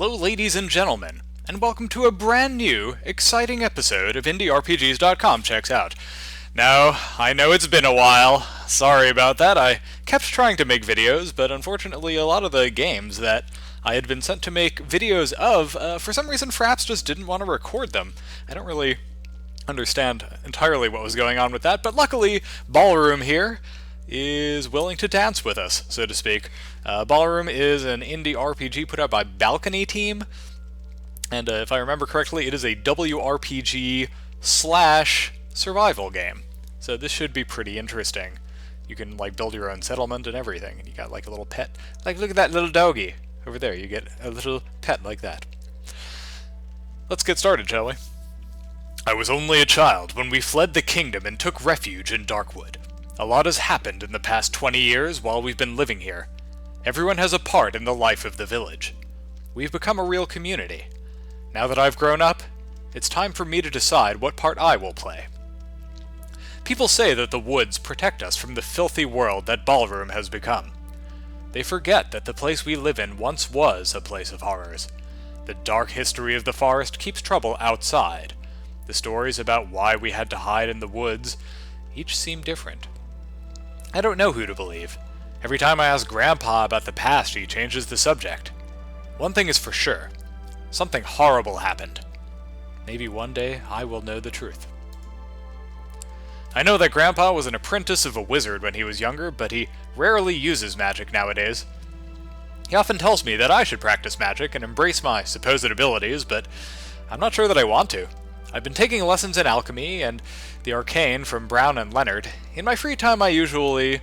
Hello ladies and gentlemen, and welcome to a brand new, exciting episode of IndieRPGs.com Checks Out. Now, I know it's been a while, sorry about that. I kept trying to make videos, but unfortunately a lot of the games that I had been sent to make videos of, for some reason Fraps just didn't want to record them. I don't really understand entirely what was going on with that, but luckily Ballroom here is willing to dance with us, so to speak. Ballroom is an indie RPG put out by Balcony Team, and if I remember correctly, it is a WRPG slash survival game. So this should be pretty interesting. You can like build your own settlement and everything, and you got like a little pet. Like, look at that little doggy over there. You get a little pet like that. Let's get started, shall we? I was only a child when we fled the kingdom and took refuge in Darkwood. A lot has happened in the past 20 years while we've been living here. Everyone has a part in the life of the village. We've become a real community. Now that I've grown up, it's time for me to decide what part I will play. People say that the woods protect us from the filthy world that Ballroom has become. They forget that the place we live in once was a place of horrors. The dark history of the forest keeps trouble outside. The stories about why we had to hide in the woods each seem different. I don't know who to believe. Every time I ask Grandpa about the past, he changes the subject. One thing is for sure. Something horrible happened. Maybe one day I will know the truth. I know that Grandpa was an apprentice of a wizard when he was younger, but he rarely uses magic nowadays. He often tells me that I should practice magic and embrace my supposed abilities, but I'm not sure that I want to. I've been taking lessons in alchemy and the arcane from Brown and Leonard. In my free time I usually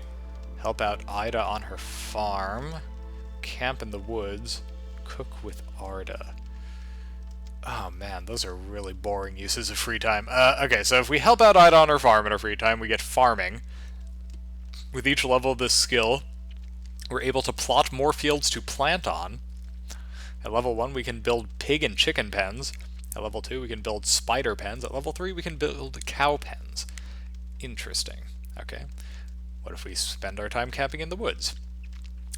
help out Ida on her farm, camp in the woods, cook with Arda. Oh man, those are really boring uses of free time. Okay, so if we help out Ida on her farm in our free time, we get farming. With each level of this skill, we're able to plot more fields to plant on. At level 1 we can build pig and chicken pens. At level 2, we can build spider pens. At level 3, we can build cow pens. Interesting. Okay. What if we spend our time camping in the woods?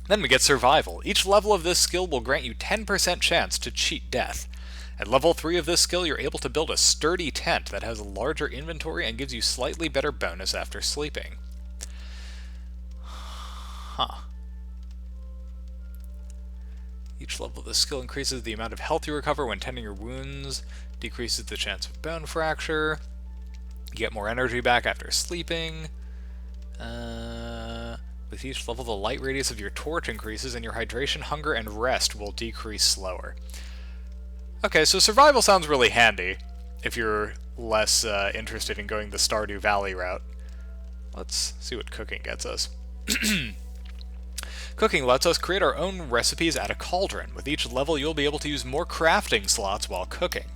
Then we get survival. Each level of this skill will grant you 10% chance to cheat death. At level 3 of this skill, you're able to build a sturdy tent that has a larger inventory and gives you slightly better bonus after sleeping. Huh. Each level of this skill increases the amount of health you recover when tending your wounds, decreases the chance of bone fracture, you get more energy back after sleeping. With each level, the light radius of your torch increases, and your hydration, hunger, and rest will decrease slower. Okay, so survival sounds really handy if you're less interested in going the Stardew Valley route. Let's see what cooking gets us. Cooking lets us create our own recipes at a cauldron. With each level, you'll be able to use more crafting slots while cooking.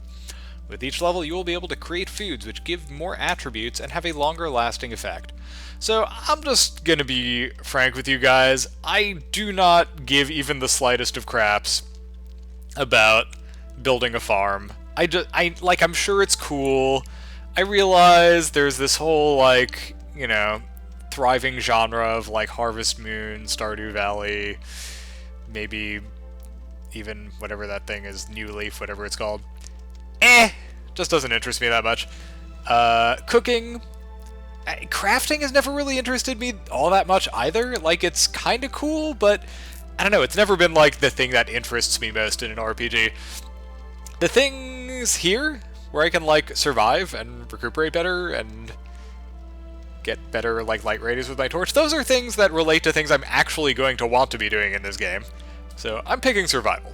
With each level, you will be able to create foods which give more attributes and have a longer lasting effect. So I'm just gonna be frank with you guys. I do not give even the slightest of craps about building a farm. I'm sure it's cool. I realize there's this whole, like, you know, thriving genre of like Harvest Moon, Stardew Valley, maybe even whatever that thing is, New Leaf, whatever it's called. Just doesn't interest me that much. Cooking, crafting has never really interested me all that much either. Like, it's kind of cool, but I don't know, it's never been like the thing that interests me most in an RPG. The things here where I can like survive and recuperate better and get better like light radius with my torch, those are things that relate to things I'm actually going to want to be doing in this game. So I'm picking survival.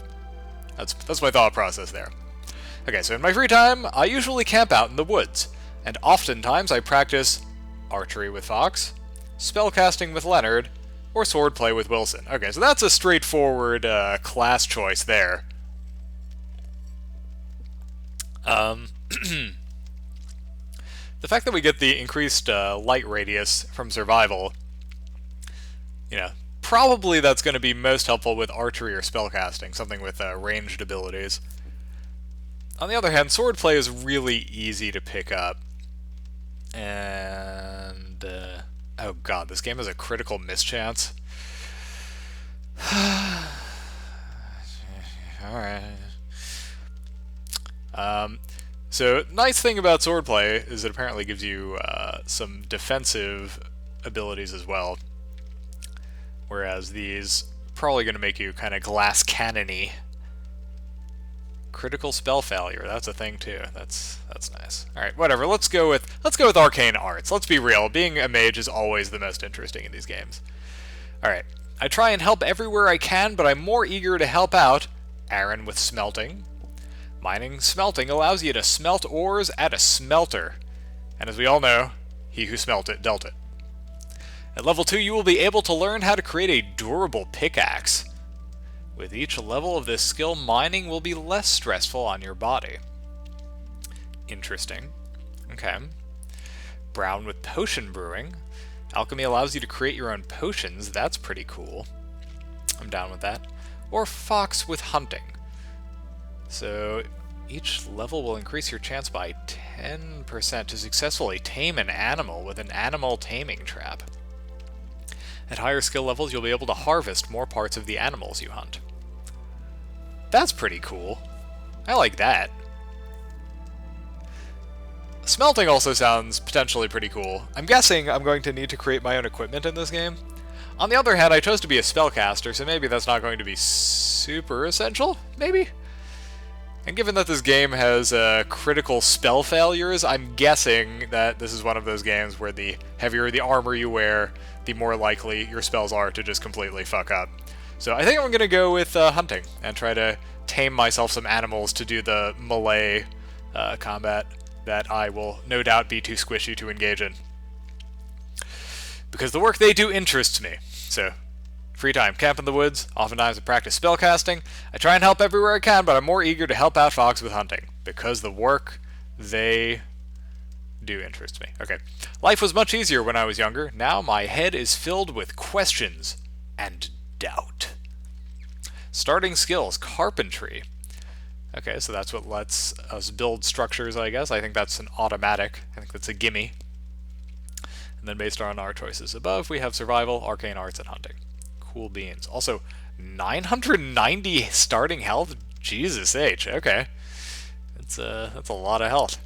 That's my thought process there. Okay, so in my free time, I usually camp out in the woods, and oftentimes I practice archery with Fox, spellcasting with Leonard, or swordplay with Wilson. Okay, so that's a straightforward class choice there. The fact that we get the increased light radius from survival, you know, probably that's going to be most helpful with archery or spellcasting, something with ranged abilities. On the other hand, swordplay is really easy to pick up. And, oh god, this game has a critical mischance. Alright. So, nice thing about swordplay is it apparently gives you some defensive abilities as well. Whereas these probably going to make you kind of glass cannon-y. Critical spell failure, that's a thing too. That's nice. Alright, whatever, let's go with arcane arts. Let's be real, being a mage is always the most interesting in these games. Alright. I try and help everywhere I can, but I'm more eager to help out Aaron with smelting. Mining smelting allows you to smelt ores at a smelter. And as we all know, he who smelt it dealt it. At level 2, you will be able to learn how to create a durable pickaxe. With each level of this skill, mining will be less stressful on your body. Interesting. Okay. Brown with potion brewing. Alchemy allows you to create your own potions. That's pretty cool. I'm down with that. Or Fox with hunting. So each level will increase your chance by 10% to successfully tame an animal with an animal taming trap. At higher skill levels, you'll be able to harvest more parts of the animals you hunt. That's pretty cool. I like that. Smelting also sounds potentially pretty cool. I'm guessing I'm going to need to create my own equipment in this game. On the other hand, I chose to be a spellcaster, so maybe that's not going to be super essential? Maybe? And given that this game has critical spell failures, I'm guessing that this is one of those games where the heavier the armor you wear, the more likely your spells are to just completely fuck up. So I think I'm going to go with hunting, and try to tame myself some animals to do the melee combat that I will no doubt be too squishy to engage in. Because the work they do interests me. So, free time, camp in the woods, oftentimes I practice spellcasting. I try and help everywhere I can, but I'm more eager to help out Fox with hunting. Because the work they do interests me. Okay. Life was much easier when I was younger. Now my head is filled with questions and doubt. Starting skills, carpentry. Okay, so that's what lets us build structures, I guess. I think that's an automatic. I think that's a gimme. And then based on our choices above, we have survival, arcane arts, and hunting. Cool beans. Also, 990 starting health? Jesus H, okay. That's a lot of health.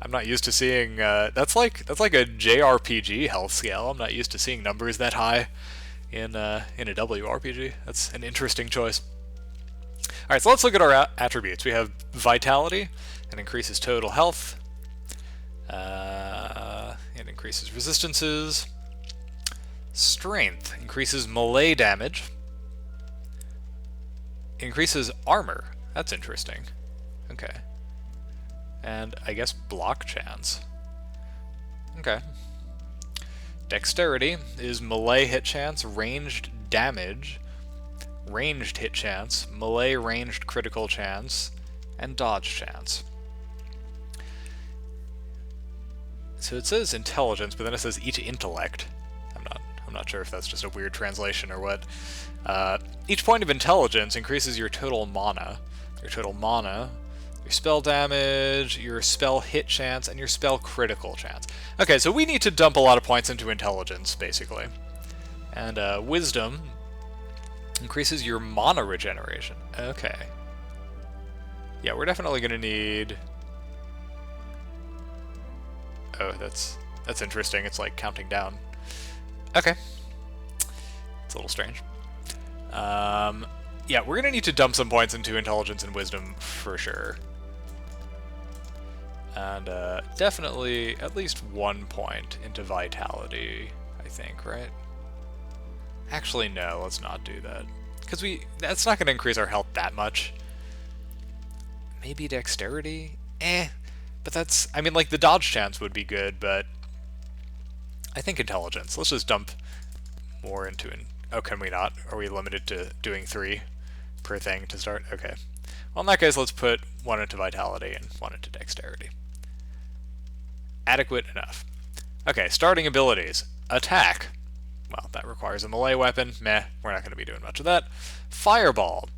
I'm not used to seeing, that's like a JRPG health scale. I'm not used to seeing numbers that high in a WRPG. That's an interesting choice. Alright, so let's look at our attributes. We have Vitality, it increases total health. It increases resistances. Strength increases melee damage. Increases armor. That's interesting. Okay. And I guess block chance. Okay. Dexterity is melee hit chance, ranged damage, ranged hit chance, melee ranged critical chance, and dodge chance. So it says intelligence, but then it says each intellect. I'm not sure if that's just a weird translation or what. Each point of intelligence increases your total mana. Your spell damage, your spell hit chance, and your spell critical chance. Okay, so we need to dump a lot of points into intelligence, basically. And wisdom increases your mana regeneration. Okay. Yeah, we're definitely going to need... Oh, that's interesting. It's like counting down. Okay. It's a little strange. Yeah, we're going to need to dump some points into intelligence and wisdom for sure. And definitely at least 1 point into vitality, I think, right? Actually, no, let's not do that. Because that's not going to increase our health that much. Maybe dexterity? But that's, I mean, like, the dodge chance would be good, but I think intelligence. Let's just dump more into it. Oh, can we not? Are we limited to doing 3 per thing to start? Okay. Well, in that case, let's put 1 into vitality and 1 into dexterity. Adequate enough. Okay, starting abilities. Attack. Well, that requires a melee weapon. Meh, we're not going to be doing much of that. Fireball.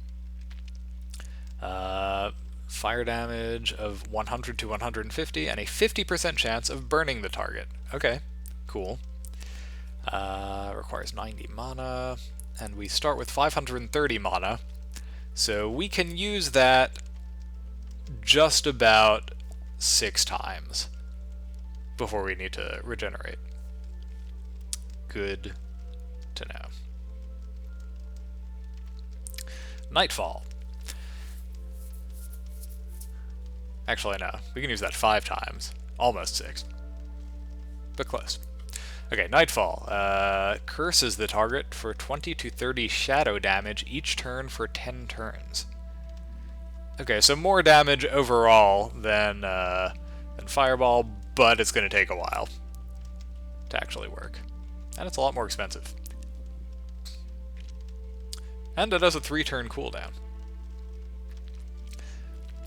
Fire damage of 100 to 150, and a 50% chance of burning the target. Okay, cool. Requires 90 mana, and we start with 530 mana, So we can use that just about 6 times before we need to regenerate. Good to know. Nightfall. Actually, no. We can use that 5 times. Almost 6. But close. Okay, Nightfall. Curses the target for 20 to 30 shadow damage each turn for 10 turns. Okay, so more damage overall than Fireball, but it's going to take a while to actually work. And it's a lot more expensive. And it has a 3-turn cooldown.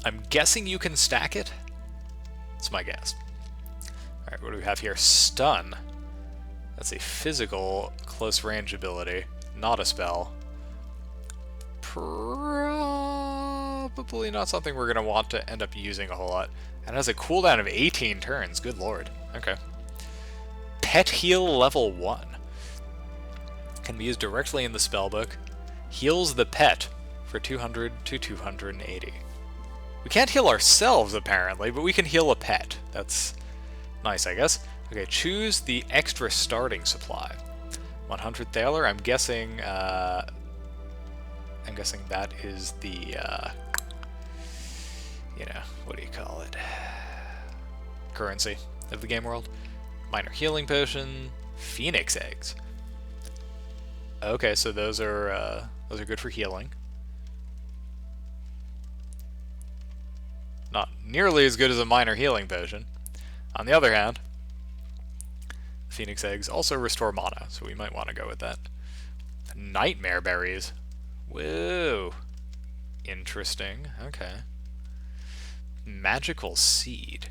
I'm guessing you can stack it? That's my guess. Alright, what do we have here? Stun. That's a physical close range ability, not a spell. Probably not something we're going to want to end up using a whole lot. And it has a cooldown of 18 turns. Good lord. Okay. Pet Heal level 1. Can be used directly in the spellbook. Heals the pet for 200 to 280. We can't heal ourselves, apparently, but we can heal a pet. That's nice, I guess. Okay, choose the extra starting supply. 100 Thaler, I'm guessing that is the, what do you call it? Currency of the game world. Minor healing potion, phoenix eggs. Okay, so those are good for healing. Not nearly as good as a minor healing potion. On the other hand, phoenix eggs also restore mana, so we might want to go with that. Nightmare berries. Whoa. Interesting. Okay. Magical seed.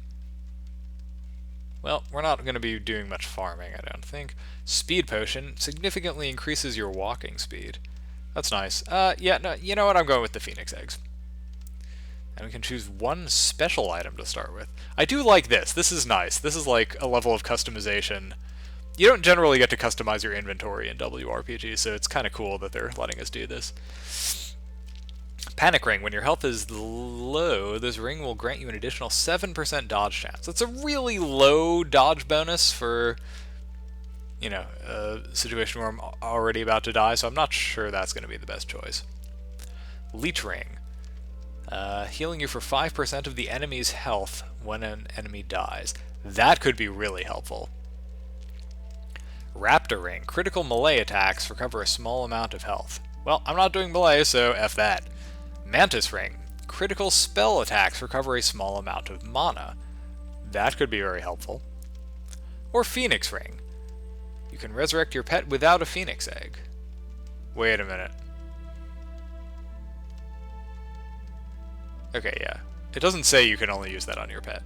Well, we're not going to be doing much farming, I don't think. Speed potion significantly increases your walking speed. That's nice. Yeah, no, you know what? I'm going with the phoenix eggs. And we can choose one special item to start with. I do like this. This is nice. This is like a level of customization. You don't generally get to customize your inventory in WRPG, so it's kind of cool that they're letting us do this. Panic Ring. When your health is low, this ring will grant you an additional 7% dodge chance. That's a really low dodge bonus for, a situation where I'm already about to die, so I'm not sure that's going to be the best choice. Leech Ring. Healing you for 5% of the enemy's health when an enemy dies. That could be really helpful. Raptor Ring. Critical melee attacks recover a small amount of health. Well, I'm not doing melee, so F that. Mantis Ring. Critical spell attacks recover a small amount of mana. That could be very helpful. Or Phoenix Ring. You can resurrect your pet without a phoenix egg. Wait a minute. Okay, yeah. It doesn't say you can only use that on your pet.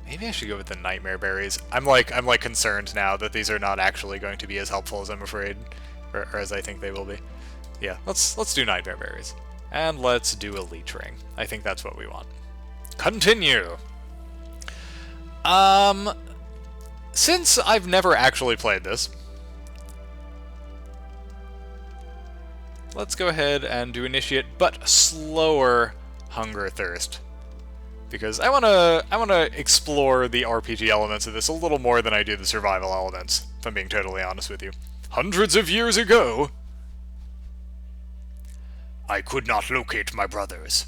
Maybe I should go with the nightmare berries. I'm concerned now that these are not actually going to be as helpful as I'm afraid, or as I think they will be. Yeah, let's do nightmare berries. And let's do a leech ring. I think that's what we want. Continue! Since I've never actually played this, let's go ahead and do initiate, but slower hunger thirst. Because I wanna explore the RPG elements of this a little more than I do the survival elements, if I'm being totally honest with you. Hundreds of years ago, I could not locate my brothers.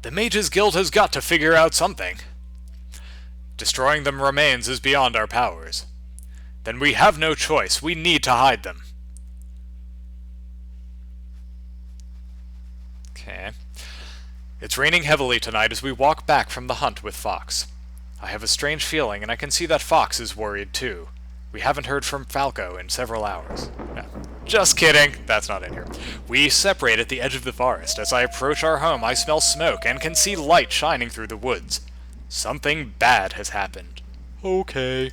The Mages Guild has got to figure out something. Destroying them remains is beyond our powers. Then we have no choice. We need to hide them. Okay. It's raining heavily tonight as we walk back from the hunt with Fox. I have a strange feeling, and I can see that Fox is worried too. We haven't heard from Falco in several hours. No, just kidding. That's not in here. We separate at the edge of the forest. As I approach our home, I smell smoke and can see light shining through the woods. Something bad has happened. Okay.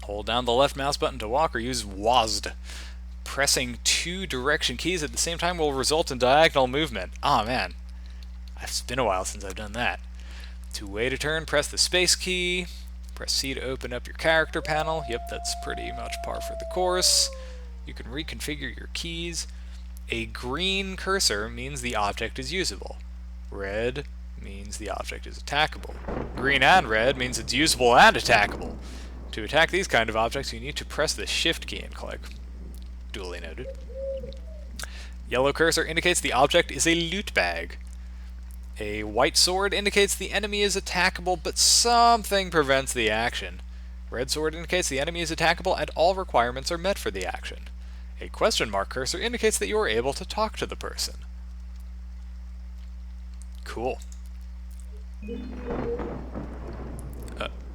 Hold down the left mouse button to walk or use WASD. pressing 2 direction keys at the same time will result in diagonal movement. Aw, man. It's been a while since I've done that. Two-way to turn, press the space key. Press C to open up your character panel. Yep, that's pretty much par for the course. You can reconfigure your keys. A green cursor means the object is usable. Red means the object is attackable. Green and red means it's usable and attackable. To attack these kind of objects, you need to press the Shift key and click. Duly noted. Yellow cursor indicates the object is a loot bag. A white sword indicates the enemy is attackable, but something prevents the action. Red sword indicates the enemy is attackable and all requirements are met for the action. A question mark cursor indicates that you are able to talk to the person. Cool.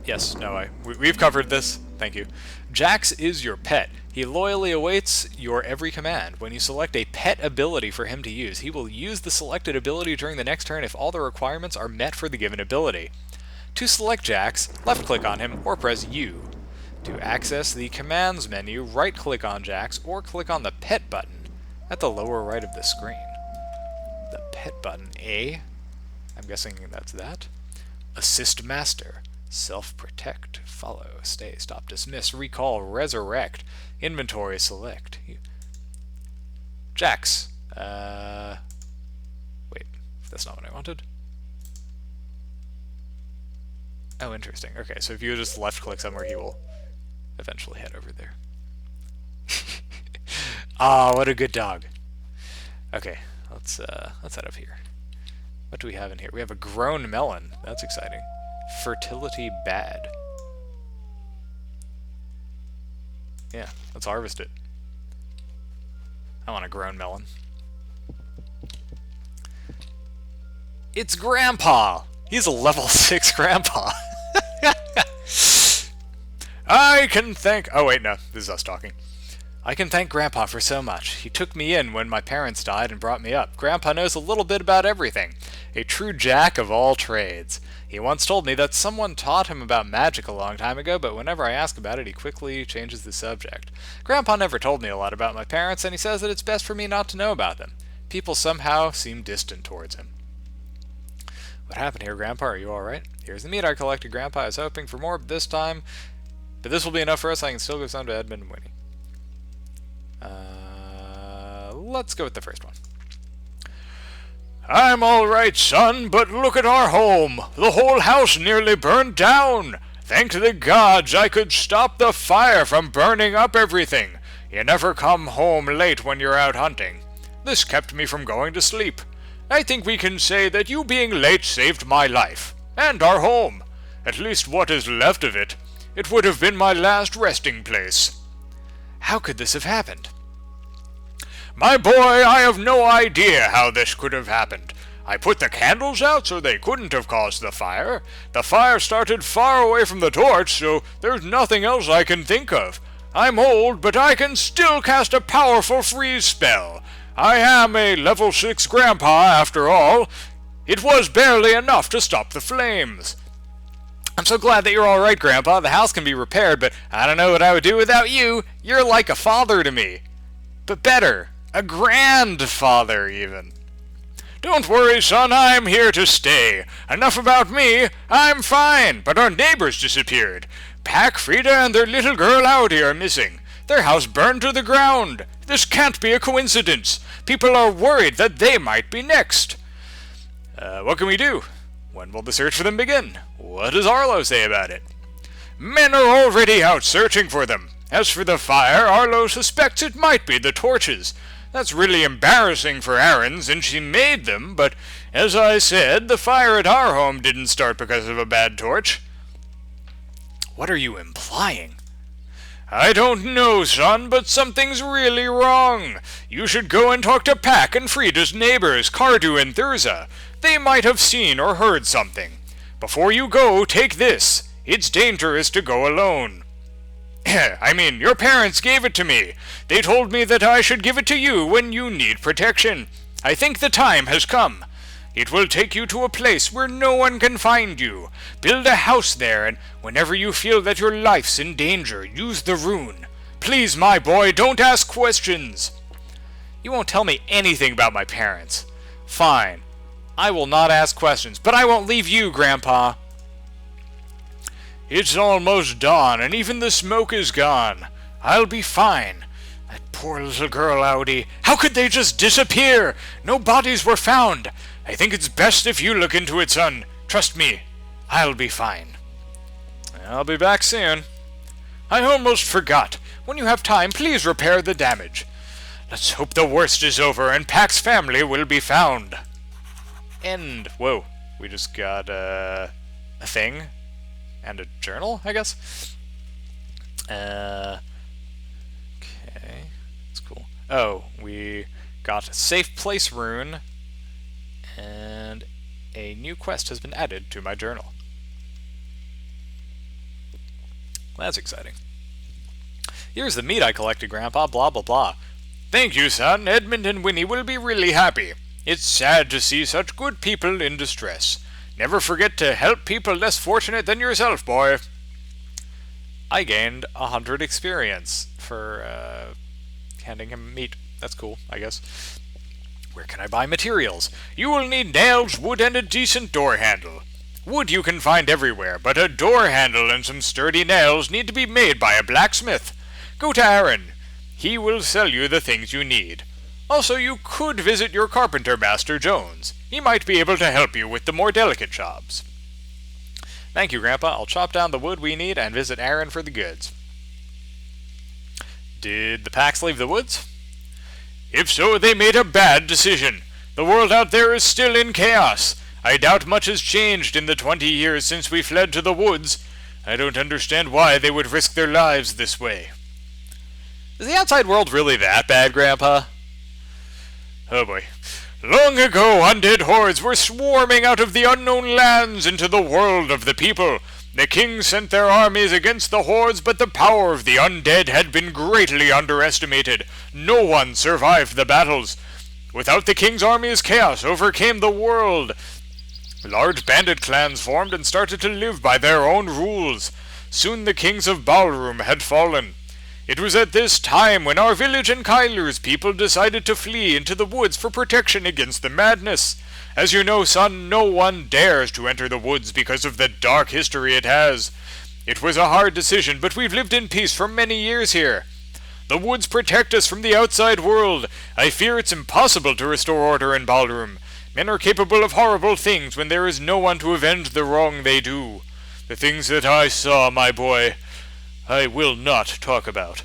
Yes, no, we've covered this. Thank you. Jax is your pet. He loyally awaits your every command. When you select a pet ability for him to use, he will use the selected ability during the next turn if all the requirements are met for the given ability. To select Jax, left-click on him or press U. To access the commands menu, right-click on Jax or click on the pet button at the lower right of the screen. The pet button, A? I'm guessing that's that. Assist Master. Self-protect, follow, stay, stop, dismiss, recall, resurrect, inventory, select. Jax. Wait, that's not what I wanted. Oh, interesting. Okay, so if you just left-click somewhere, he will eventually head over there. Ah, what a good dog. Okay, let's head up here. What do we have in here? We have a grown melon. That's exciting. Fertility bad. Yeah, let's harvest it. I want a grown melon. It's Grandpa! He's a level 6 Grandpa. I can thank... Oh wait, no, this is us talking. I can thank Grandpa for so much. He took me in when my parents died and brought me up. Grandpa knows a little bit about everything. A true jack of all trades. He once told me that someone taught him about magic a long time ago, but whenever I ask about it, he quickly changes the subject. Grandpa never told me a lot about my parents, and he says that it's best for me not to know about them. People somehow seem distant towards him. What happened here, Grandpa? Are you alright? Here's the meat I collected, Grandpa. I was hoping for more this time, but this will be enough for us. I can still give some to Edmund and Winnie. Let's go with the first one. I'm all right, son, but look at our home. The whole house nearly burned down. Thank the gods I could stop the fire from burning up everything. You never come home late when you're out hunting. This kept me from going to sleep. I think we can say that you being late saved my life, and our home. At least what is left of it. It would have been my last resting place. How could this have happened? My boy, I have no idea how this could have happened. I put the candles out so they couldn't have caused the fire. The fire started far away from the torch, so there's nothing else I can think of. I'm old, but I can still cast a powerful freeze spell. I am a level 6 Grandpa, after all. It was barely enough to stop the flames. I'm so glad that you're all right, Grandpa. The house can be repaired, but I don't know what I would do without you. You're like a father to me. But better. A grandfather, even. Don't worry, son, I'm here to stay. Enough about me. I'm fine, but our neighbors disappeared. Pack, Frida, and their little girl Audi are missing. Their house burned to the ground. This can't be a coincidence. People are worried that they might be next. What can we do? When will the search for them begin? What does Arlo say about it? Men are already out searching for them. As for the fire, Arlo suspects it might be the torches. That's really embarrassing for Aaron, since she made them, but as I said, the fire at our home didn't start because of a bad torch. What are you implying? I don't know, son, but something's really wrong. You should go and talk to Pack and Frida's neighbors, Cardu and Thurza. They might have seen or heard something. Before you go, take this. It's dangerous to go alone. I mean, your parents gave it to me. They told me that I should give it to you when you need protection. I think the time has come. It will take you to a place where no one can find you. Build a house there, and whenever you feel that your life's in danger, use the rune. Please, my boy, don't ask questions. You won't tell me anything about my parents. Fine. I will not ask questions, but I won't leave you, Grandpa. It's almost dawn, and even the smoke is gone. I'll be fine. That poor little girl, Audi. How could they just disappear? No bodies were found. I think it's best if you look into it, son. Trust me. I'll be fine. I'll be back soon. I almost forgot. When you have time, please repair the damage. Let's hope the worst is over and Pac's family will be found. End. Whoa. We just got a thing. And a journal, I guess? Okay. That's cool. Oh, we got a safe place rune. And a new quest has been added to my journal. That's exciting. Here's the meat I collected, Grandpa, blah blah blah. Thank you, son. Edmund and Winnie will be really happy. It's sad to see such good people in distress. Never forget to help people less fortunate than yourself, boy. I gained 100 experience for handing him meat. That's cool, I guess. Where can I buy materials? You will need nails, wood, and a decent door handle. Wood you can find everywhere, but a door handle and some sturdy nails need to be made by a blacksmith. Go to Aaron. He will sell you the things you need. Also, you could visit your carpenter master, Jones. He might be able to help you with the more delicate jobs. Thank you, Grandpa. I'll chop down the wood we need and visit Aaron for the goods. Did the Pax leave the woods? If so, they made a bad decision. The world out there is still in chaos. I doubt much has changed in the 20 years since we fled to the woods. I don't understand why they would risk their lives this way. Is the outside world really that bad, Grandpa? Oh boy. Long ago, undead hordes were swarming out of the unknown lands into the world of the people. The king sent their armies against the hordes, but the power of the undead had been greatly underestimated. No one survived the battles. Without the king's armies, chaos overcame the world. Large bandit clans formed and started to live by their own rules. Soon the kings of Balrum had fallen. It was at this time when our village and Kyler's people decided to flee into the woods for protection against the madness. As you know, son, no one dares to enter the woods because of the dark history it has. It was a hard decision, but we've lived in peace for many years here. The woods protect us from the outside world. I fear it's impossible to restore order in Balrum. Men are capable of horrible things when there is no one to avenge the wrong they do. The things that I saw, my boy, I will not talk about.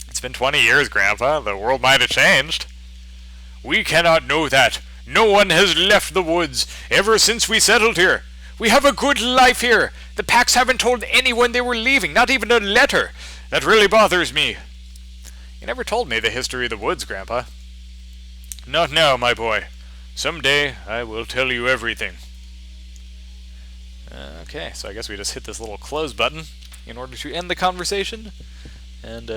It's been 20 years, Grandpa. The world might have changed. We cannot know that. No one has left the woods ever since we settled here. We have a good life here. The Pax haven't told anyone they were leaving, not even a letter. That really bothers me. You never told me the history of the woods, Grandpa. Not now, my boy. Someday I will tell you everything. Okay, so I guess we just hit this little close button in order to end the conversation. And,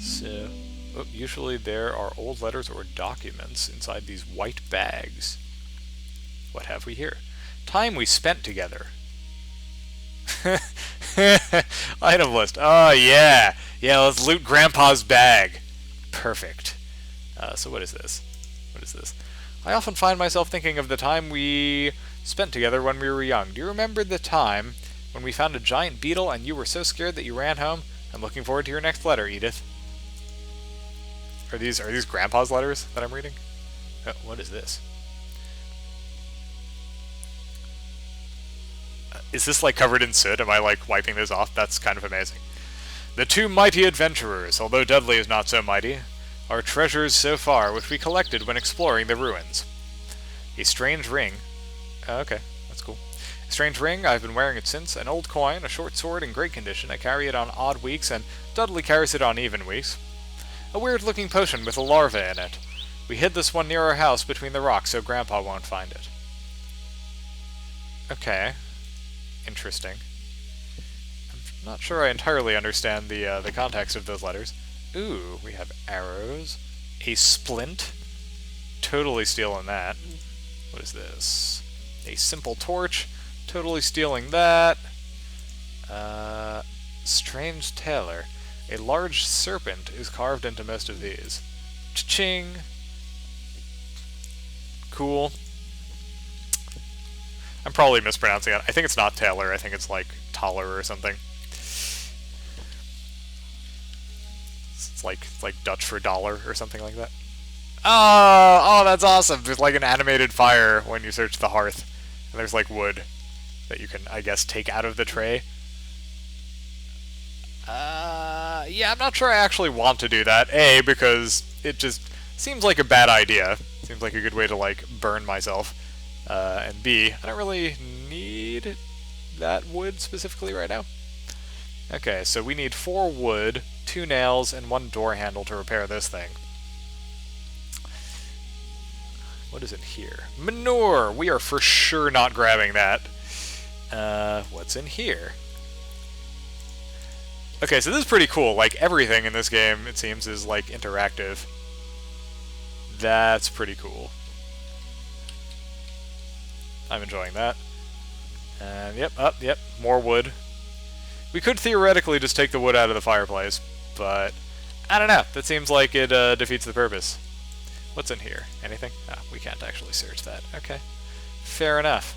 so... Oh, usually there are old letters or documents inside these white bags. What have we here? Time we spent together. Item list. Oh, yeah. Yeah, let's loot Grandpa's bag. Perfect. So what is this? What is this? I often find myself thinking of the time we spent together when we were young. Do you remember the time when we found a giant beetle and you were so scared that you ran home? I'm looking forward to your next letter, Edith. Are these Grandpa's letters that I'm reading? Oh, what is this? Is this like covered in soot? Am I like wiping this off? That's kind of amazing. The two mighty adventurers, although Dudley is not so mighty, are treasures so far which we collected when exploring the ruins. A strange ring. Oh, okay, that's cool. A strange ring, I've been wearing it since. An old coin, a short sword in great condition. I carry it on odd weeks, and Dudley carries it on even weeks. A weird-looking potion with a larva in it. We hid this one near our house between the rocks so Grandpa won't find it. Okay. Interesting. I'm not sure I entirely understand the context of those letters. Ooh, we have arrows. A splint. Totally stealing that. What is this? A simple torch. Totally stealing that. Strange tailor. A large serpent is carved into most of these. Cha-ching! Cool. I'm probably mispronouncing it. I think it's not Taylor. I think it's like Taller or something. It's like Dutch for dollar or something like that. Oh, that's awesome. There's like an animated fire when you search the hearth. And there's like wood that you can, I guess, take out of the tray. Yeah, I'm not sure I actually want to do that. A, because it just seems like a bad idea. Seems like a good way to, like, burn myself. And B, I don't really need that wood specifically right now. Okay, so we need 4 wood, 2 nails, and 1 door handle to repair this thing. What is in here? Manure! We are for sure not grabbing that. What's in here? Okay, so this is pretty cool. Like, everything in this game, it seems, is, like, interactive. That's pretty cool. I'm enjoying that. And, yep, more wood. We could theoretically just take the wood out of the fireplace, but I don't know. That seems like it defeats the purpose. What's in here? Anything? Oh, we can't actually search that. Okay. Fair enough.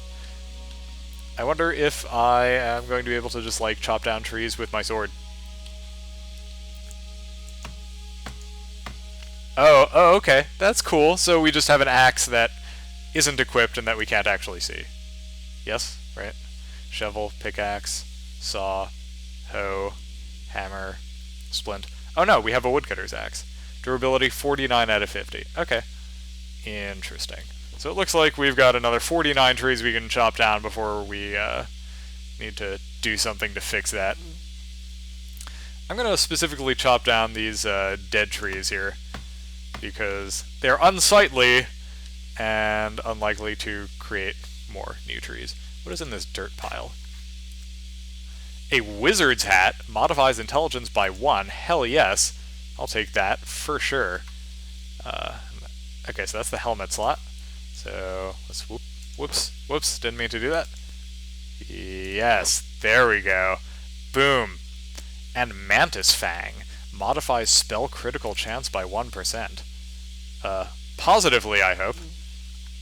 I wonder if I am going to be able to just, like, chop down trees with my sword. Oh, okay. That's cool. So we just have an axe that isn't equipped and that we can't actually see. Yes? Right? Shovel, pickaxe, saw, hoe, hammer, splint. Oh no, we have a woodcutter's axe. Durability 49 out of 50. Okay. Interesting. So it looks like we've got another 49 trees we can chop down before we need to do something to fix that. I'm going to specifically chop down these dead trees here, because they're unsightly and unlikely to create more new trees. What is in this dirt pile? A wizard's hat modifies intelligence by 1. Hell yes. I'll take that for sure. Okay, so that's the helmet slot. So let's whoops, didn't mean to do that. Yes, there we go. Boom. And Mantis Fang modifies spell critical chance by 1%. Positively, I hope.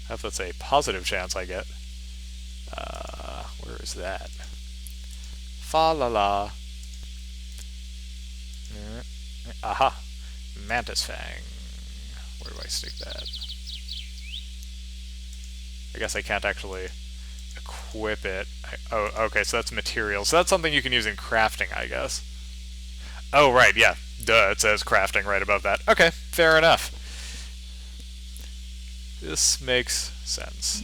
I hope that's a positive chance I get. Where is that? Fa la la. Aha. Mantis Fang. Where do I stick that? I guess I can't actually equip it. Oh, okay, so that's material. So that's something you can use in crafting, I guess. Oh, right, yeah. Duh, it says crafting right above that. Okay, fair enough. This makes sense.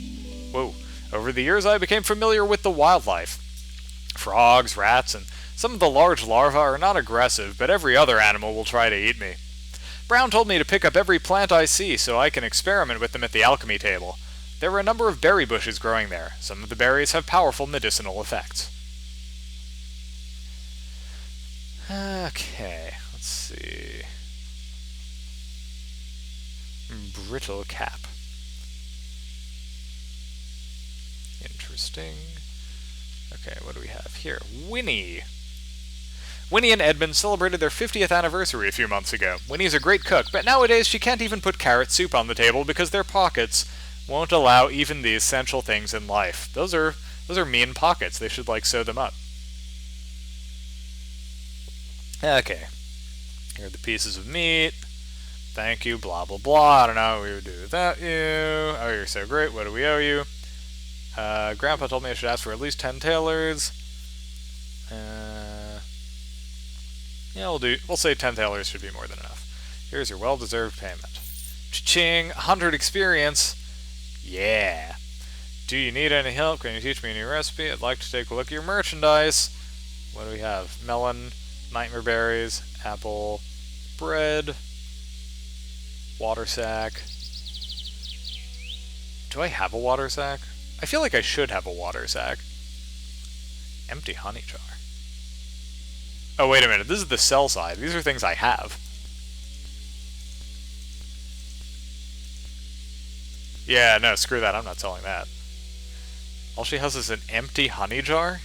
Whoa. Over the years, I became familiar with the wildlife. Frogs, rats, and some of the large larvae are not aggressive, but every other animal will try to eat me. Brown told me to pick up every plant I see so I can experiment with them at the alchemy table. There were a number of berry bushes growing there. Some of the berries have powerful medicinal effects. Okay, let's see. Brittle cap. Interesting. Okay, what do we have here? Winnie. Winnie and Edmund celebrated their 50th anniversary a few months ago. Winnie's a great cook, but nowadays she can't even put carrot soup on the table because their pockets won't allow even the essential things in life. Those are mean pockets. They should, like, sew them up. Okay. Here are the pieces of meat. Thank you, blah, blah, blah. I don't know what we would do without you. Oh, you're so great. What do we owe you? Grandpa told me I should ask for at least 10 tailors. Yeah, we'll say 10 tailors should be more than enough. Here's your well-deserved payment. Cha-ching! 100 experience! Yeah! Do you need any help? Can you teach me a new recipe? I'd like to take a look at your merchandise. What do we have? Melon, nightmare berries, apple, bread, water sack. Do I have a water sack? I feel like I should have a water sack. Empty honey jar. Oh, wait a minute. This is the sell side. These are things I have. Yeah, no, screw that. I'm not selling that. All she has is an empty honey jar?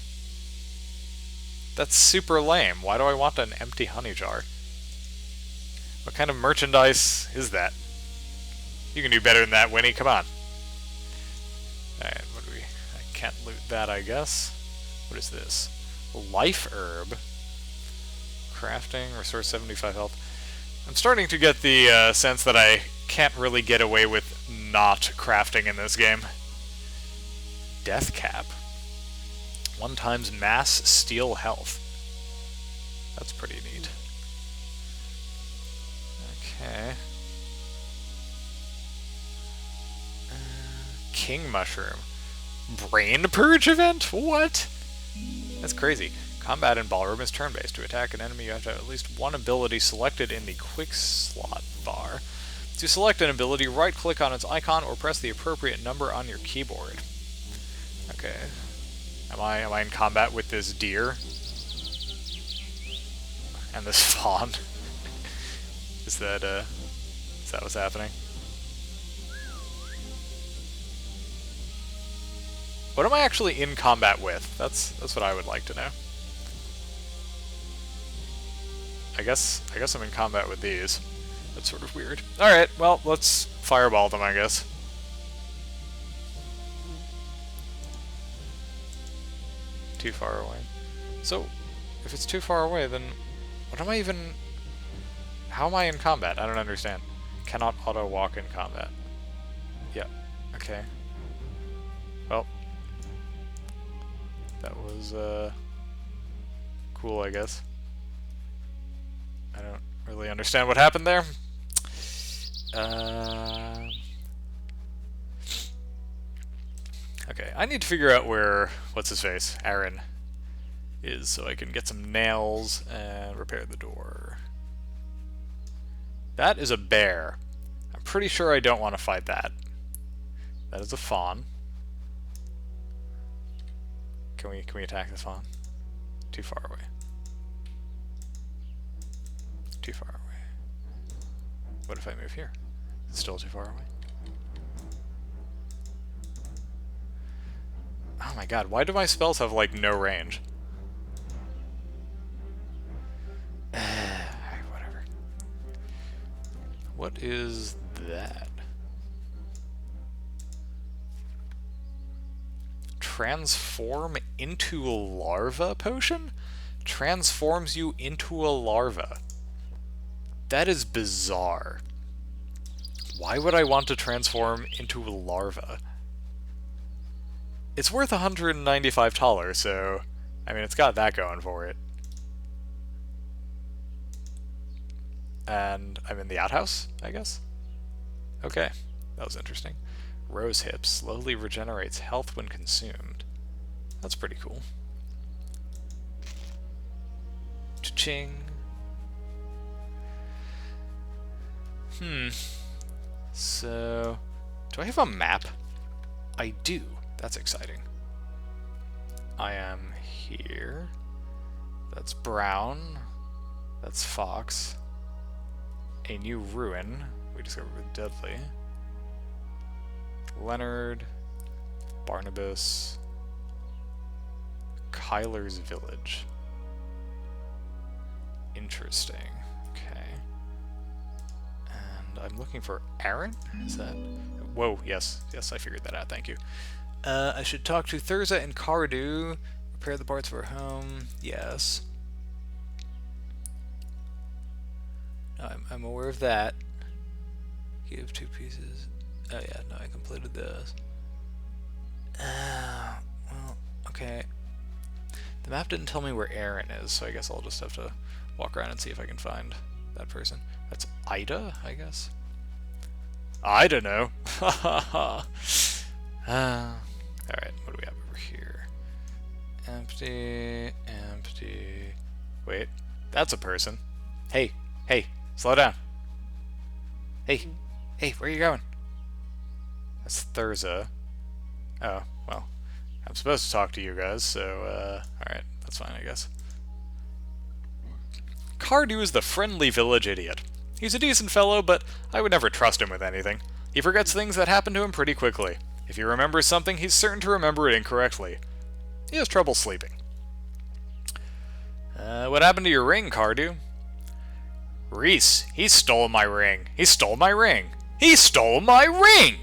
That's super lame. Why do I want an empty honey jar? What kind of merchandise is that? You can do better than that, Winnie. Come on. Alright, what do we... I can't loot that, I guess. What is this? Life herb. Crafting, restore 75 health. I'm starting to get the sense that I can't really get away with not crafting in this game. Death cap. 1 times mass steal health. That's pretty neat. Okay. King mushroom. Brain purge event? What? That's crazy. Combat in Ballroom is turn-based. To attack an enemy, you have to have at least one ability selected in the quick slot bar. To select an ability, right-click on its icon or press the appropriate number on your keyboard. Okay. Am I in combat with this deer? And this fawn? Is that what's happening? What am I actually in combat with? That's what I would like to know. I guess I'm in combat with these. That's sort of weird. Alright, well, let's fireball them, I guess. Too far away. So, if it's too far away, then what am I even... How am I in combat? I don't understand. Cannot auto-walk in combat. Yeah, okay. Well, that was, cool, I guess. I don't really understand what happened there. Okay, I need to figure out where, what's-his-face, Aaron, is, so I can get some nails and repair the door. That is a bear. I'm pretty sure I don't want to fight that. That is a fawn. Can we attack this fawn? Too far away. Too far away. What if I move here? It's still too far away. Oh my god, why do my spells have, like, no range? Alright, whatever. What is that? Transform into a larva potion? Transforms you into a larva. That is bizarre. Why would I want to transform into a larva? It's worth $195, so... I mean, it's got that going for it. And I'm in the outhouse, I guess? Okay, that was interesting. Rose hip slowly regenerates health when consumed. That's pretty cool. Cha-ching. So... do I have a map? I do. That's exciting. I am here. That's Brown. That's Fox. A new ruin. We discovered with Dudley. Leonard. Barnabas. Kyler's village. Interesting. Okay. And I'm looking for Aaron? Is that... Whoa, yes. Yes, I figured that out. Thank you. I should talk to Thurza and Cardu. Repair the parts for home. Yes. I'm aware of that. Give 2 pieces. Oh yeah, no, I completed those. Well, okay. The map didn't tell me where Aaron is, so I guess I'll just have to walk around and see if I can find that person. That's Ida, I guess? I don't know. Alright, what do we have over here? Empty, empty... Wait, that's a person. Hey, hey, slow down. Hey, hey, where are you going? That's Thurza. Oh, well, I'm supposed to talk to you guys, so, alright, that's fine, I guess. Cardu is the friendly village idiot. He's a decent fellow, but I would never trust him with anything. He forgets things that happen to him pretty quickly. If he remembers something, he's certain to remember it incorrectly. He has trouble sleeping. What happened to your ring, Cardew? Reese, he stole my ring. He stole my ring. He stole my ring!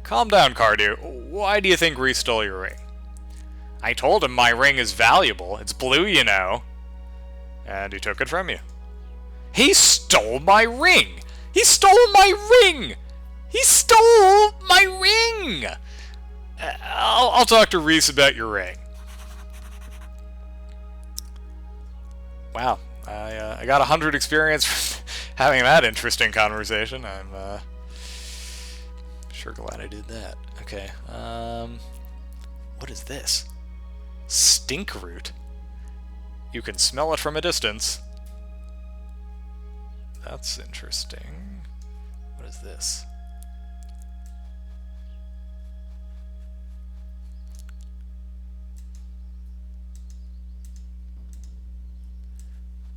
Calm down, Cardew. Why do you think Reese stole your ring? I told him my ring is valuable. It's blue, you know. And he took it from you. He stole my ring! He stole my ring! He stole my ring! I'll talk to Reese about your ring. Wow, I got 100 experience from having that interesting conversation. I'm sure glad I did that. Okay, what is this? Stink root. You can smell it from a distance. That's interesting. What is this?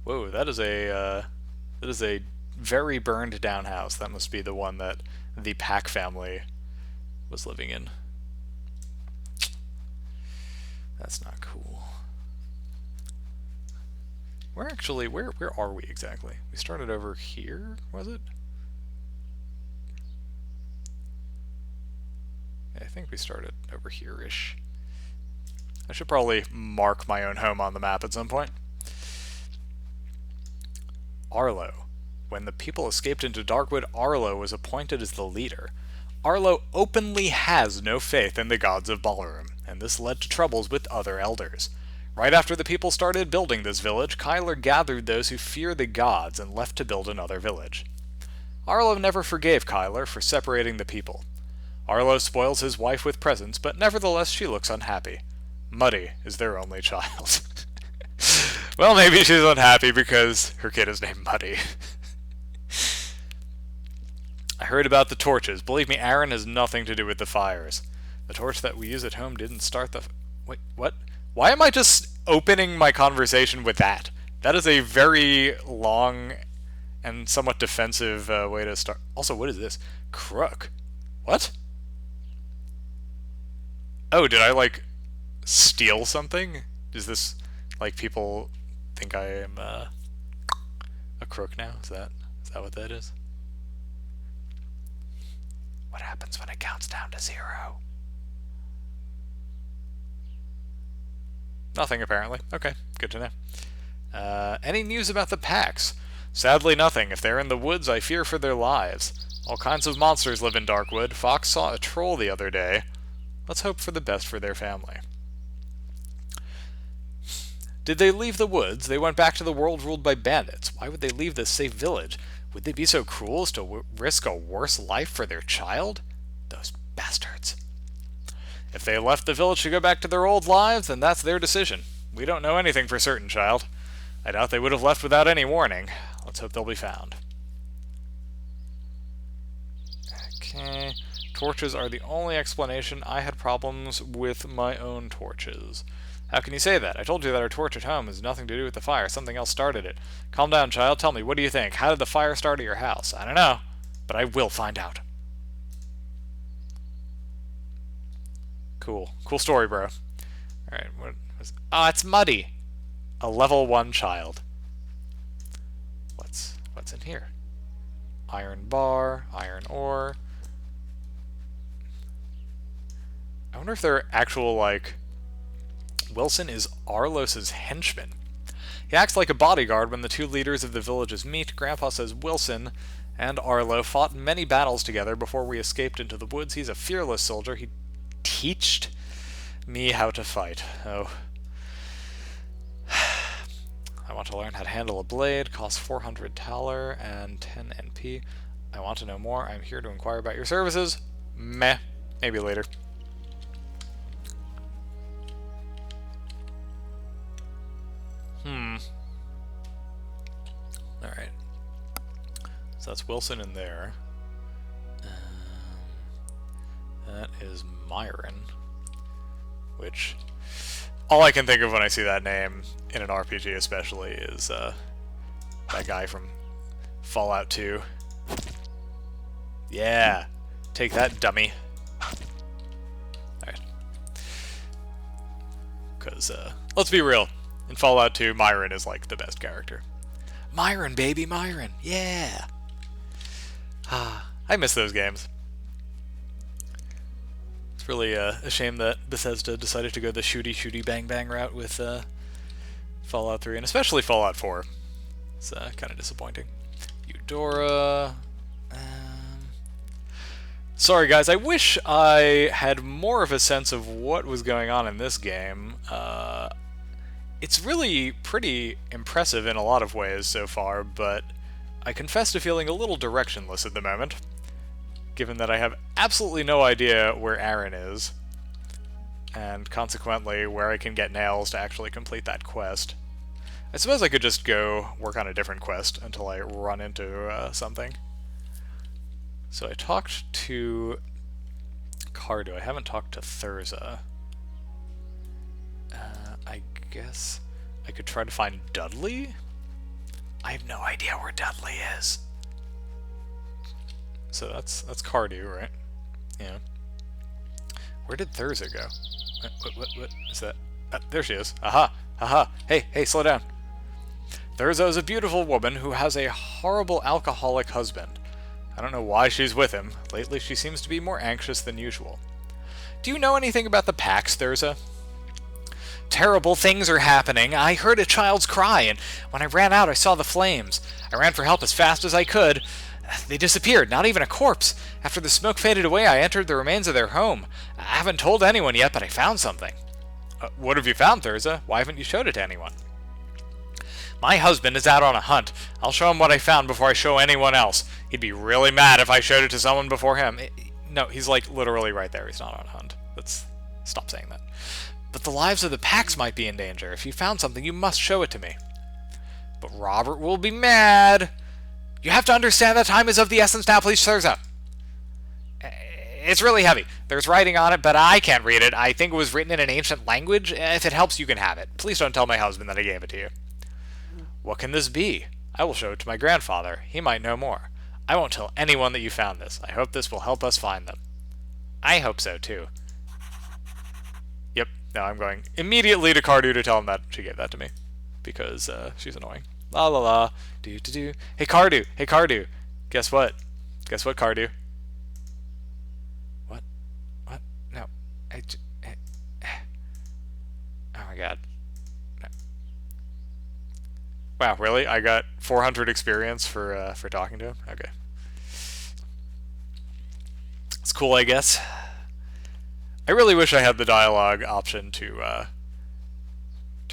Whoa, that is a very burned down house. That must be the one that the Pack family was living in. That's not cool. Where are we exactly? We started over here, was it? I think we started over here-ish. I should probably mark my own home on the map at some point. Arlo. When the people escaped into Darkwood, Arlo was appointed as the leader. Arlo openly has no faith in the gods of Balrum, and this led to troubles with other elders. Right after the people started building this village, Kyler gathered those who fear the gods and left to build another village. Arlo never forgave Kyler for separating the people. Arlo spoils his wife with presents, but nevertheless she looks unhappy. Muddy is their only child. Well, maybe she's unhappy because her kid is named Muddy. I heard about the torches. Believe me, Aaron has nothing to do with the fires. The torch that we use at home didn't start the... Wait, what? Why am I just opening my conversation with that? That is a very long and somewhat defensive way to start. Also, what is this? Crook. What? Oh, did I, like, steal something? Is this, like, people think I am a crook now? Is that what that is? What happens when it counts down to 0? Nothing, apparently. Okay, good to know. Any news about the packs? Sadly, nothing. If they're in the woods, I fear for their lives. All kinds of monsters live in Darkwood. Fox saw a troll the other day. Let's hope for the best for their family. Did they leave the woods? They went back to the world ruled by bandits. Why would they leave this safe village? Would they be so cruel as to risk a worse life for their child? Those bastards. If they left the village to go back to their old lives, then that's their decision. We don't know anything for certain, child. I doubt they would have left without any warning. Let's hope they'll be found. Okay. Torches are the only explanation. I had problems with my own torches. How can you say that? I told you that our torch at home has nothing to do with the fire. Something else started it. Calm down, child. Tell me, what do you think? How did the fire start at your house? I don't know, but I will find out. Cool. Cool story, bro. Alright, what was... Oh, it's Muddy! A level 1 child. What's in here? Iron bar, iron ore. I wonder if they're actual, like... Wilson is Arlos's henchman. He acts like a bodyguard when the two leaders of the villages meet. Grandpa says Wilson and Arlo fought many battles together before we escaped into the woods. He's a fearless soldier. He teached me how to fight. Oh. I want to learn how to handle a blade. Costs 400 taler and 10 NP. I want to know more. I'm here to inquire about your services. Meh. Maybe later. Alright. So that's Wilson in there. That is Myron. Which... all I can think of when I see that name, in an RPG especially, is that guy from Fallout 2. Yeah! Take that, dummy. Alright. Because, let's be real. In Fallout 2, Myron is like the best character. Myron, baby, Myron. Yeah. I miss those games. It's really a shame that Bethesda decided to go the shooty bang bang route with Fallout 3, and especially Fallout 4. It's kind of disappointing. Eudora. Sorry guys, I wish I had more of a sense of what was going on in this game. It's really pretty impressive in a lot of ways so far, but I confess to feeling a little directionless at the moment, given that I have absolutely no idea where Aaron is, and consequently where I can get nails to actually complete that quest. I suppose I could just go work on a different quest until I run into something. So I talked to Cardo. I haven't talked to Thurza. I guess I could try to find Dudley? I have no idea where Dudley is. So that's Cardo, right? Yeah. Where did Thurza go? What is that? There she is. Aha! Aha! Hey, slow down. Thurza is a beautiful woman who has a horrible alcoholic husband. I don't know why she's with him. Lately she seems to be more anxious than usual. Do you know anything about the Pax, Thurza? Terrible things are happening. I heard a child's cry, and when I ran out I saw the flames. I ran for help as fast as I could. They disappeared, not even a corpse. After the smoke faded away, I entered the remains of their home. I haven't told anyone yet, but I found something. What have you found, Thurza? Why haven't you showed it to anyone? My husband is out on a hunt. I'll show him what I found before I show anyone else. He'd be really mad if I showed it to someone before him. No, he's like literally right there. He's not on a hunt. Stop saying that. But the lives of the Pax might be in danger. If you found something, you must show it to me. But Robert will be mad. You have to understand that time is of the essence now. Please, Thurza. It's really heavy. There's writing on it, but I can't read it. I think it was written in an ancient language. If it helps, you can have it. Please don't tell my husband that I gave it to you. What can this be? I will show it to my grandfather. He might know more. I won't tell anyone that you found this. I hope this will help us find them. I hope so, too. Yep, now I'm going immediately to Cardew to tell him that she gave that to me. Because she's annoying. La la la. Do do do. Hey Cardew. Guess what? Guess what, Cardew? What? No. Oh my god. No. Wow, really? I got 400 experience for talking to him? Okay. It's cool, I guess. I really wish I had the dialogue option to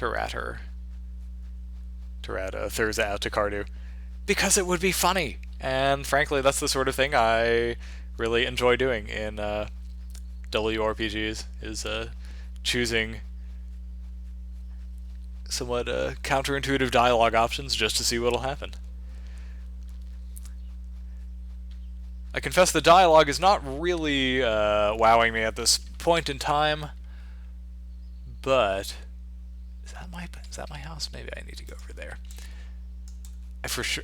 rat her. To rat Thurza out to Cardew. Because it would be funny. And frankly, that's the sort of thing I really enjoy doing in WRPGs, is choosing somewhat counterintuitive dialogue options just to see what'll happen. I confess the dialogue is not really wowing me at this point in time, but is that my house? Maybe I need to go over there.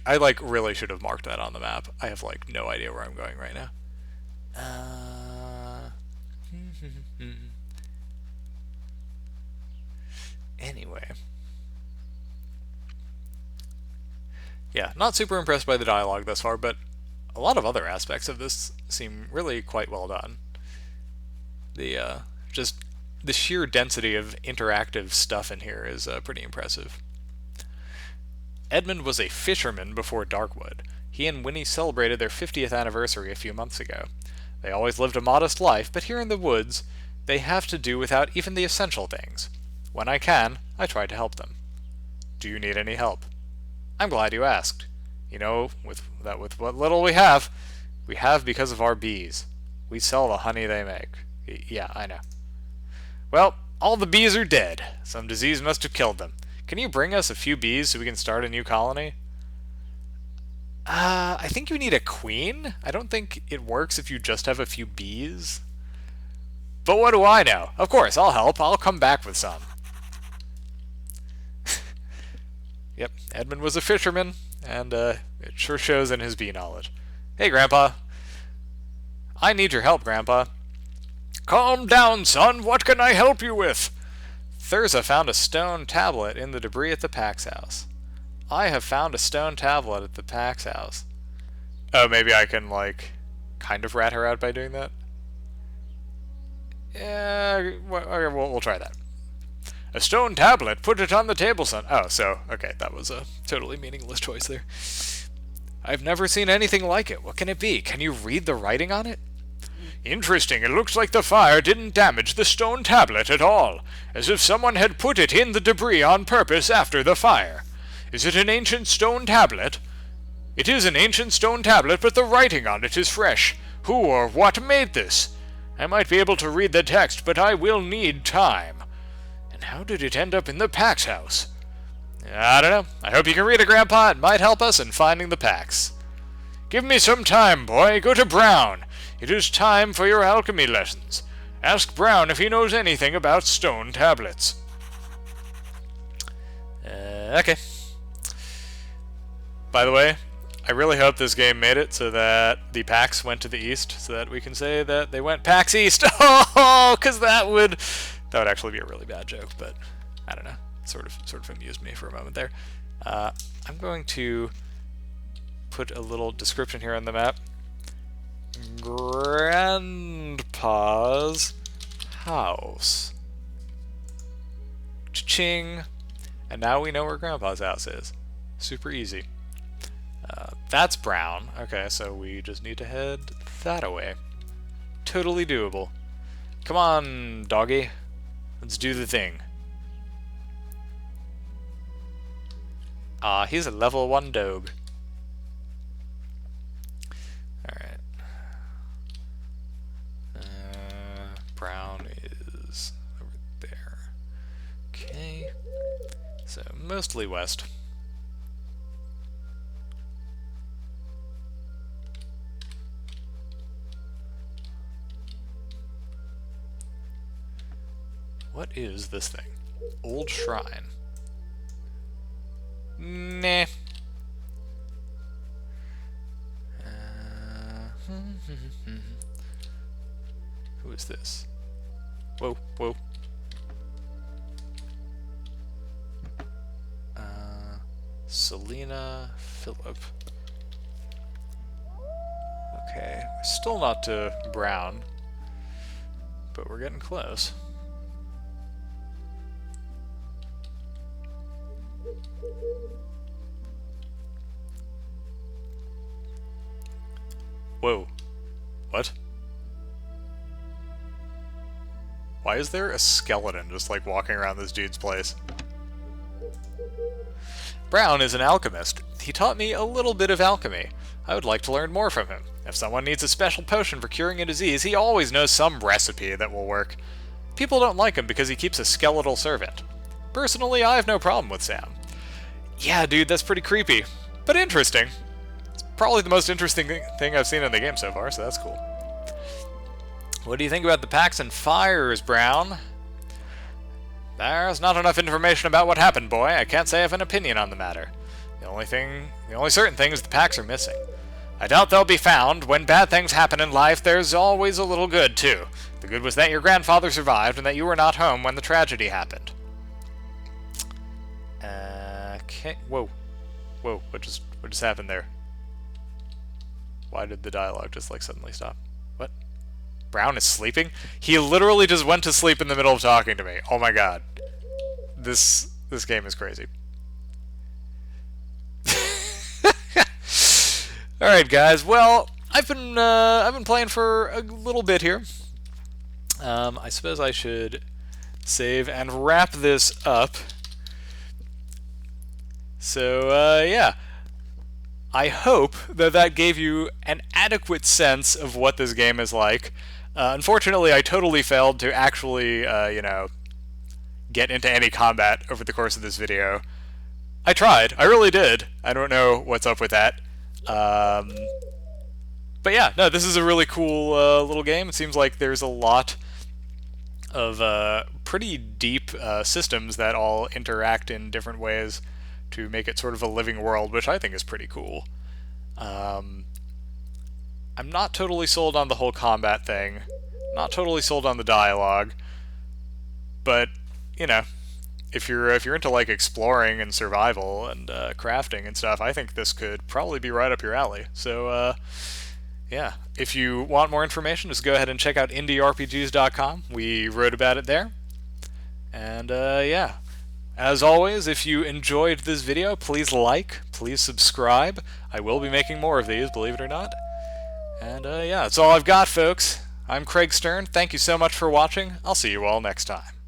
I like really should have marked that on the map. I have like no idea where I'm going right now. Anyway. Yeah, not super impressed by the dialogue thus far, but a lot of other aspects of this seem really quite well done. Just the sheer density of interactive stuff in here is pretty impressive. Edmund was a fisherman before Darkwood. He and Winnie celebrated their 50th anniversary a few months ago. They always lived a modest life, but here in the woods, they have to do without even the essential things. When I can, I try to help them. Do you need any help? I'm glad you asked. You know, with what little we have because of our bees. We sell the honey they make. Yeah, I know. Well, all the bees are dead. Some disease must have killed them. Can you bring us a few bees so we can start a new colony? I think you need a queen. I don't think it works if you just have a few bees. But what do I know? Of course, I'll help. I'll come back with some. Yep, Edmund was a fisherman, and it sure shows in his bee knowledge. Hey, Grandpa. I need your help, Grandpa. Calm down, son. What can I help you with? Thurza found a stone tablet in the debris at the Pax house. I have found a stone tablet at the Pax house. Oh, maybe I can, like, kind of rat her out by doing that? Yeah, we'll try that. A stone tablet, put it on the table, son. Oh, so, okay, that was a totally meaningless choice there. I've never seen anything like it. What can it be? Can you read the writing on it? Interesting. It looks like the fire didn't damage the stone tablet at all, as if someone had put it in the debris on purpose after the fire. Is it an ancient stone tablet? It is an ancient stone tablet, but the writing on it is fresh. Who or what made this? I might be able to read the text, but I will need time. And how did it end up in the Pax house? I don't know. I hope you can read it, Grandpa. It might help us in finding the Pax. Give me some time, boy. Go to Brown. It is time for your alchemy lessons. Ask Brown if he knows anything about stone tablets. Okay. By the way, I really hope this game made it so that the Pax went to the east, so that we can say that they went Pax East. Oh, because that would actually be a really bad joke, but I don't know. Sort of amused me for a moment there. I'm going to put a little description here on the map. Grandpa's house. Cha-ching! And now we know where Grandpa's house is. Super easy. That's Brown. Okay, so we just need to head that away. Totally doable. Come on, doggy. Let's do the thing. He's a level 1 dog. Alright. Brown is over there. Okay. So, mostly west. What is this thing? Old shrine. Nah. Who is this? Whoa, whoa. Selena Phillip. Okay, still not to Brown, but we're getting close. Whoa. What? Why is there a skeleton just like walking around this dude's place? Brown is an alchemist. He taught me a little bit of alchemy. I would like to learn more from him. If someone needs a special potion for curing a disease, he always knows some recipe that will work. People don't like him because he keeps a skeletal servant. Personally, I have no problem with Sam. Yeah, dude, that's pretty creepy, but interesting. It's probably the most interesting thing I've seen in the game so far, so that's cool. What do you think about the Pax and fires, Brown? There's not enough information about what happened, boy. I can't say I have an opinion on the matter. The only certain thing is the Pax are missing. I doubt they'll be found. When bad things happen in life, there's always a little good, too. The good was that your grandfather survived and that you were not home when the tragedy happened. Okay. Whoa. Whoa, what just happened there? Why did the dialogue just, like, suddenly stop? What? Brown is sleeping? He literally just went to sleep in the middle of talking to me. Oh my god. This game is crazy. Alright, guys. Well, I've been playing for a little bit here. I suppose I should save and wrap this up. So, yeah. I hope that gave you an adequate sense of what this game is like. Unfortunately, I totally failed to actually, get into any combat over the course of this video. I tried. I really did. I don't know what's up with that. But yeah, no, this is a really cool little game. It seems like there's a lot of pretty deep systems that all interact in different ways to make it sort of a living world, which I think is pretty cool. I'm not totally sold on the whole combat thing, not totally sold on the dialogue, but you know, if you're into like exploring and survival and crafting and stuff, I think this could probably be right up your alley. So yeah, if you want more information, just go ahead and check out indierpgs.com. We wrote about it there. And yeah, as always, if you enjoyed this video, please like, please subscribe. I will be making more of these, believe it or not. And yeah, that's all I've got, folks. I'm Craig Stern. Thank you so much for watching. I'll see you all next time.